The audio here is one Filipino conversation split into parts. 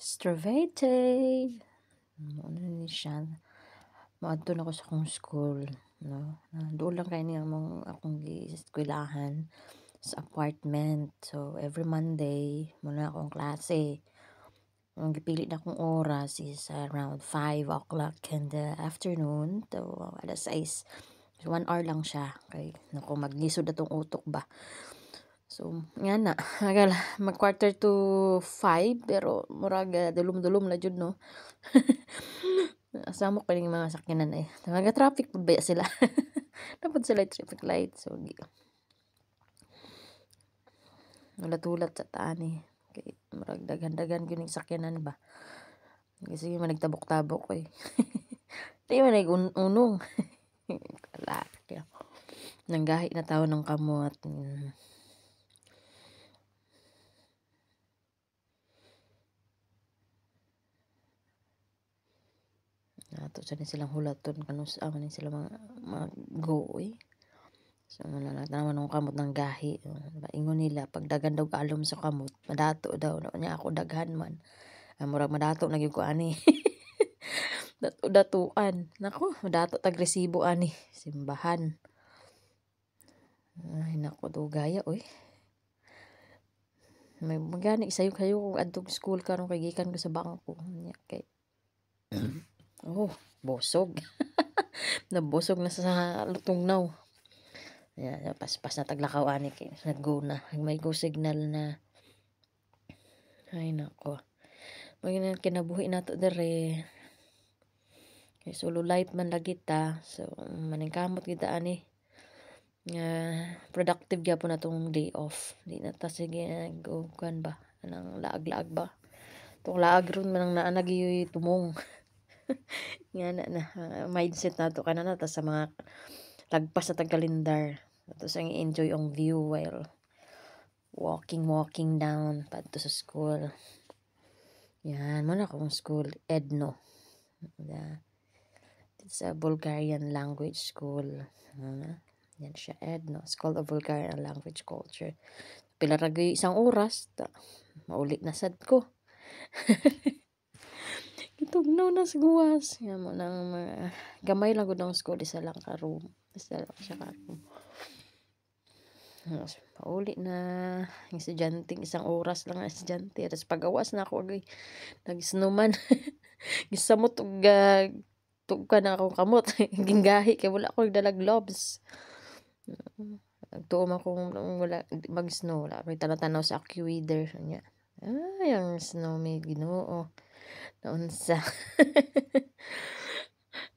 Extroverted. Ano ni siya. Maadto na ko sa akong school. No? Doon lang kayo niya akong eskwelahan sa apartment. So, every Monday, muna akong klase. Ang gipili na akong oras is around 5 o'clock in the afternoon to alas 6. So, 1 hour lang siya. Kay, naku, maglisod na tong utok ba. So, nga na. Mag quarter to 5, pero murag dulum-dulum na jud no. Asamo ko yung mga sakyanan eh. Mga traffic po ba sila? Dapat sila traffic light. So, ulat-ulat sa taan eh. Kay, murag dagan-dagan gining sakyanan ba. Kasi man nagtabok-tabok ko eh. Di man unong. Kalaki. Nanggahi na tao ng kamot. Ato sa silang hulaton kanus ni sila mga go eh. So naman ng kamot ng gahi. Ingon nila pag dagan daw kaalom sa kamot, madato daw nya ako daghan man. Murag madato na gyud ko ani. Datuan. Nako, madato tag resibo ani simbahan. Ay nako do gaya oy. May magani sayo kayo kung adtong school karon kay gikan ko sa bangko. Kay oh, bosog. Nabusog na sa lutungnaw. Yeah, pas-pas na taglakaw ani kay nag-go na. May go signal na. Ay nako. Magina kinabuhi nato dere. Kay solo life man lagi ta. So maningkamot kita ani. Productive gyapon na tong day off. Di na ta sige go kan ba. Anang laag-laag ba. Tong laag ron man ang naanagi tumong. Nga na mindset nato kanana ta sa mga lagpas na tag kalendar. Tapos ang enjoy ang view while walking down padto sa school. Yan, muna akong school, Edno. It's a Bulgarian language school. Yan siya, Edno. School of Bulgarian Language Culture. Pila ragi isang oras, maulit na sad ko. Itugnaw na sa guwas. Yan mo nang gamay lang gud ang school, isa lang ka room. Isa lang siya ka room. Pauli na yung estudyante, isang oras lang ang estudyante. Tapos pagawas na ako, nag-snowman. Gisamot tugka na akong kamot. Ginggahi, kaya wala ako nagdalag gloves. Tuom akong wala mag-snow. Wala may tanatanaw sa AccuWeather. Ay, ang snow may Ginoo. Naunsa.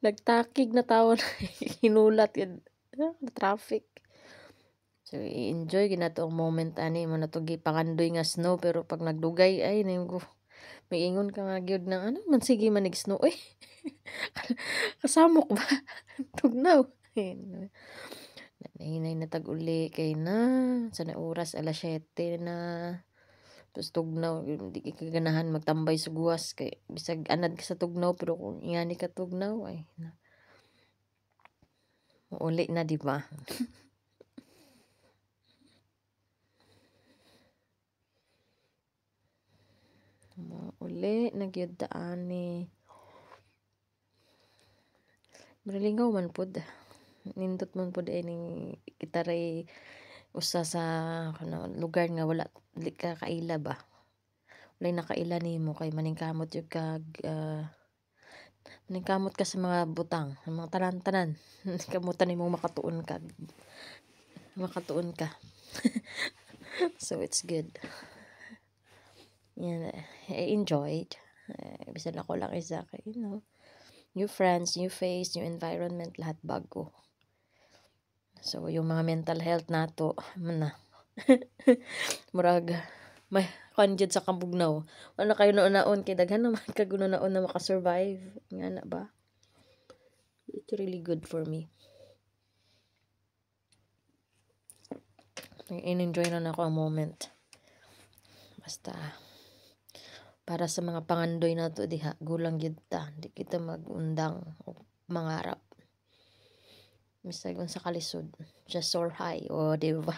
Nagtakig na tao na hinulat yun. Traffic. So, i-enjoy ginato ang moment ani mo na to gipangandoy nga snow pero pag nagdugay ay nimo may ingon ka nga gyud ng ano man sige manig snow eh. Kasamok ba? Tugnaw. Nahinay na tag-uli kay na sa na oras alas 7 na. Tapos tugnaw hindi ka ganahan magtambay sa guwas kay bisag anad ka sa tugnaw pero kung ingani ka tugnaw ay na. Uli na di ba? Uli nagyud ani. Marilingaw man pud. Nindot man pud ini kita ray usa sa lugar nga wala di ka kaila ba. Walay nakaila nimo kay maningkamot jud kag maningkamot ka sa mga butang, sa mga tanan-tanan. Kamutan nimo makatuon ka. So it's good. Yan, I enjoyed. Bisan ako lang isa kay new friends, new face, new environment, lahat bago. So yung mga mental health nato man na. Murag may kanjud sa kabugnaw. Wala kayo noon kay daghan naman kaguno naon na makasurvive. Nga na ba? It's really good for me. I-enjoy na ako ang moment. Basta para sa mga pangandoy nato diha gulang gyud ta di kita magundang o mangarap bisag sa kalisod just soar high o di ba